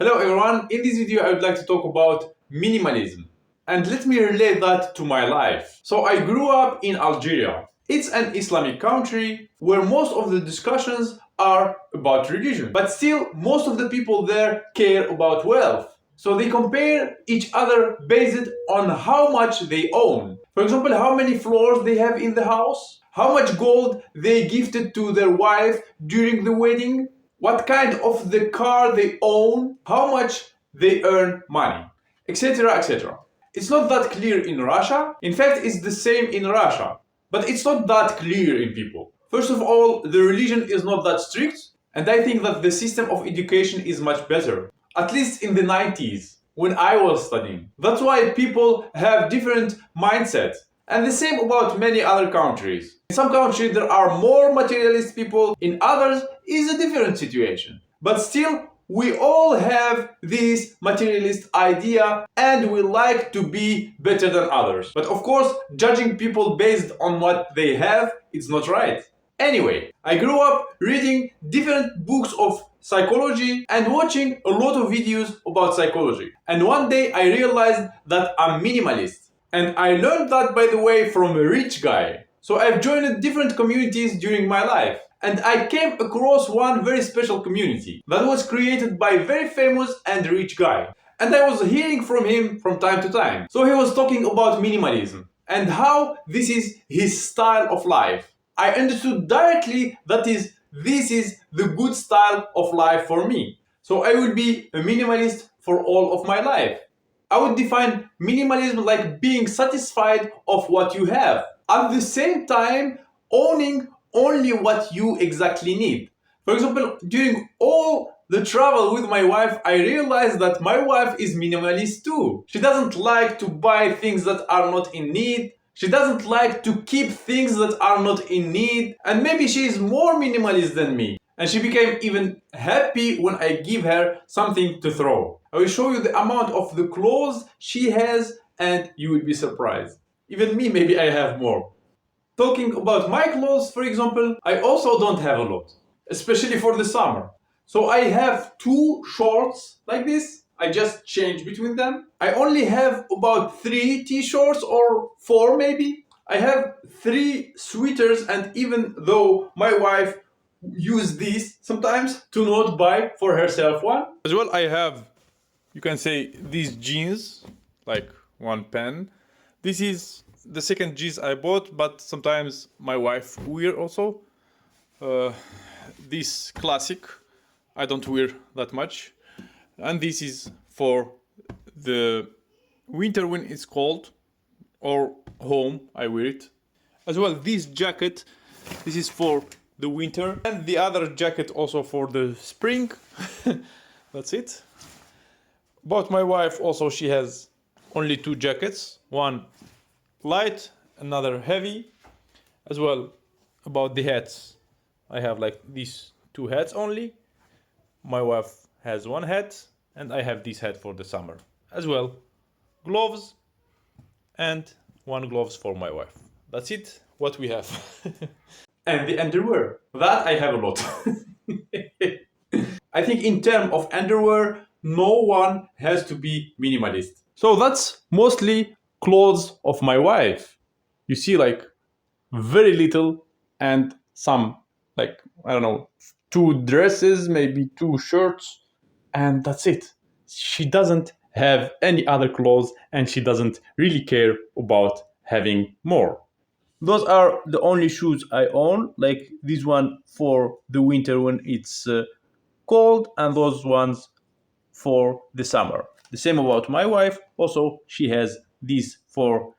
Hello everyone, in this video I would like to talk about minimalism. And let me relate that to my life. So I grew up in Algeria. It's an Islamic country where most of the discussions are about religion. But still, most of the people there care about wealth. So they compare each other based on how much they own. For example, how many floors they have in the house, how much gold they gifted to their wife during the wedding, what kind of the car they own, how much they earn money, etc. etc. It's not that clear in Russia. In fact, it's the same in Russia, but it's not that clear in people. First of all, the religion is not that strict, and I think that the system of education is much better, at least in the 90s when I was studying. That's why people have different mindsets. And the same about many other countries. In some countries there are more materialist people, in others is a different situation. But still, we all have this materialist idea and we like to be better than others. But of course, judging people based on what they have is not right. Anyway, I grew up reading different books of psychology and watching a lot of videos about psychology. And one day I realized that I'm minimalist. And I learned that, by the way, from a rich guy. So I've joined different communities during my life. And I came across one very special community that was created by a very famous and rich guy. And I was hearing from him from time to time. So he was talking about minimalism and how this is his style of life. I understood directly that this is the good style of life for me. So I will be a minimalist for all of my life. I would define minimalism like being satisfied of what you have. At the same time, owning only what you exactly need. For example, during all the travel with my wife, I realized that my wife is minimalist too. She doesn't like to buy things that are not in need. She doesn't like to keep things that are not in need. And maybe she is more minimalist than me. And she became even happy when I give her something to throw. I will show you the amount of the clothes she has and you will be surprised. Even me, maybe I have more. Talking about my clothes, for example, I also don't have a lot, especially for the summer. So I have 2 shorts like this. I just change between them. I only have about 3 t-shirts or 4 maybe. I have 3 sweaters, and even though my wife use these sometimes to not buy for herself one. As well, I have, you can say, these jeans, like one pen. This is the second jeans I bought, but sometimes my wife wear also. This classic, I don't wear that much. And this is for the winter when it's cold, or home, I wear it. As well, this jacket, this is for the winter, and the other jacket also for the spring. That's it. About my wife also, she has only 2 jackets, one light, another heavy. As well, about the hats, I have like these 2 hats only. My wife has 1 hat, and I have this hat for the summer. As well, gloves and 1 gloves for my wife. That's it, what we have. And the underwear, that I have a lot. I think in terms of underwear, no one has to be minimalist. So that's mostly clothes of my wife. You see, like very little and some, like, I don't know, 2 dresses, maybe 2 shirts, and that's it. She doesn't have any other clothes and she doesn't really care about having more. Those are the only shoes I own, like this one for the winter when it's cold, and those ones for the summer. The same about my wife. Also, she has these for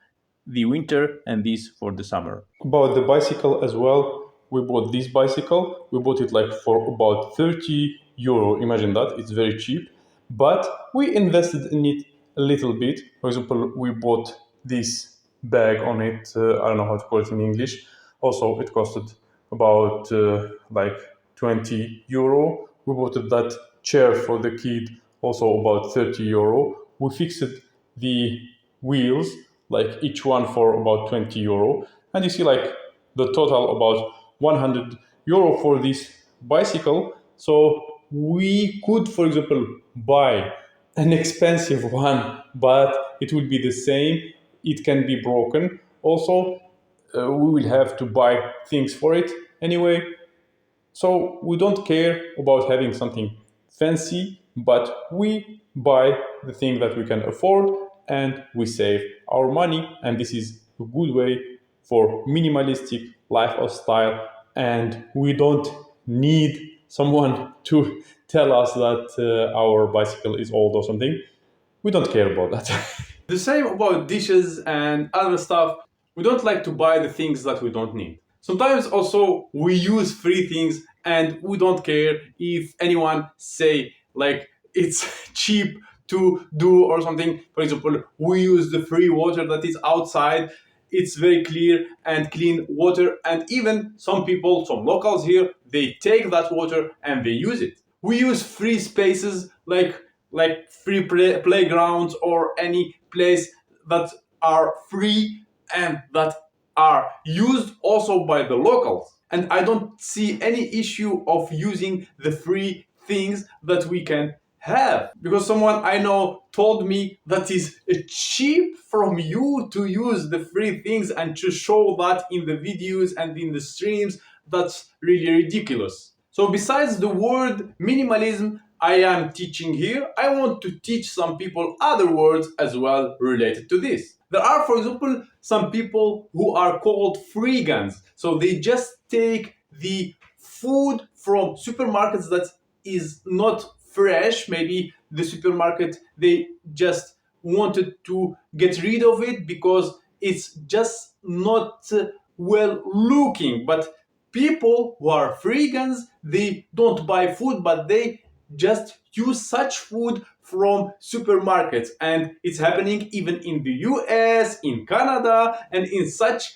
the winter and these for the summer. About the bicycle as well, we bought this bicycle. We bought it like for about 30 euro. Imagine that, it's very cheap. But we invested in it a little bit. For example, we bought this bag on it. I don't know how to call it in English. Also, it costed about like 20 euro. We bought that chair for the kid, also about 30 euro. We fixed the wheels, like each one for about 20 euro. And you see like the total about 100 euro for this bicycle. So we could, for example, buy an expensive one, but it will be the same. It can be broken. Also, we will have to buy things for it anyway. So we don't care about having something fancy, but we buy the thing that we can afford and we save our money. And this is a good way for minimalistic lifestyle. And we don't need someone to tell us that our bicycle is old or something. We don't care about that. The same about dishes and other stuff. We don't like to buy the things that we don't need. Sometimes also we use free things and we don't care if anyone say like it's cheap to do or something. For example, we use the free water that is outside. It's very clear and clean water, and even some people, some locals here, they take that water and they use it. We use free spaces like free playgrounds or any place that are free and that are used also by the locals. And I don't see any issue of using the free things that we can have, because someone I know told me that is cheap from you to use the free things and to show that in the videos and in the streams. That's really ridiculous. So besides the word minimalism I am teaching here, I want to teach some people other words as well related to this. There are, for example, some people who are called freegans. So they just take the food from supermarkets that is not fresh. Maybe the supermarket, they just wanted to get rid of it because it's just not well looking. But people who are freegans, they don't buy food, but they just use such food from supermarkets. And it's happening even in the US, in Canada, and in such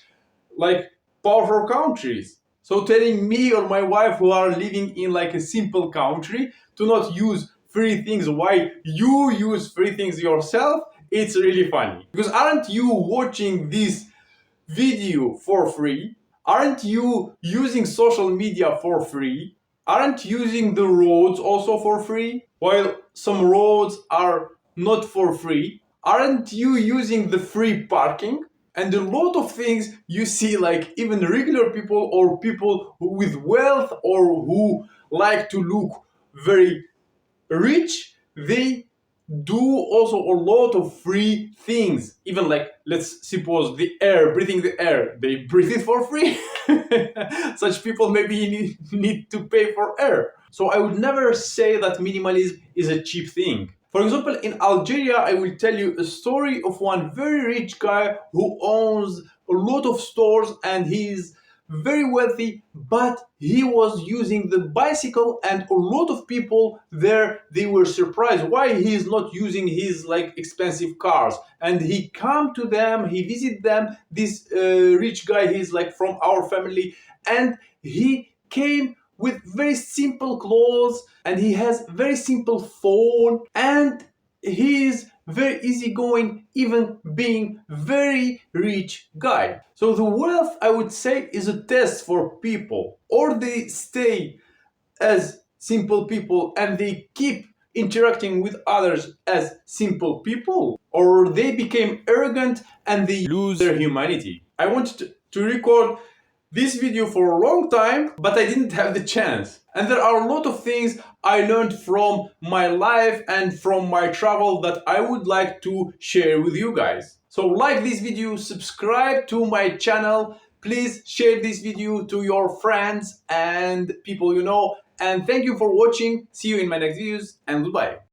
like powerful countries. So telling me or my wife who are living in like a simple country to not use free things, why you use free things yourself, it's really funny. Because aren't you watching this video for free? Aren't you using social media for free? Aren't using the roads also for free? While some roads are not for free. Aren't you using the free parking? And a lot of things you see, like even regular people or people with wealth or who like to look very rich, they do also a lot of free things. Even like, let's suppose the air, breathing the air, they breathe it for free. Such people maybe need to pay for air. So I would never say that minimalism is a cheap thing. For example, in Algeria, I will tell you a story of one very rich guy who owns a lot of stores and he's very wealthy, but he was using the bicycle, and a lot of people there, they were surprised why he is not using his like expensive cars. And he come to them, he visit them, this rich guy, he's like from our family, and he came with very simple clothes and he has very simple phone and he is very easygoing, even being very rich guy. So the wealth, I would say, is a test for people. Or they stay as simple people and they keep interacting with others as simple people, or they became arrogant and they lose their humanity. I wanted to record this video for a long time, but I didn't have the chance. And there are a lot of things I learned from my life and from my travel that I would like to share with you guys. So like this video, subscribe to my channel, please share this video to your friends and people you know. And thank you for watching. See you in my next videos and goodbye.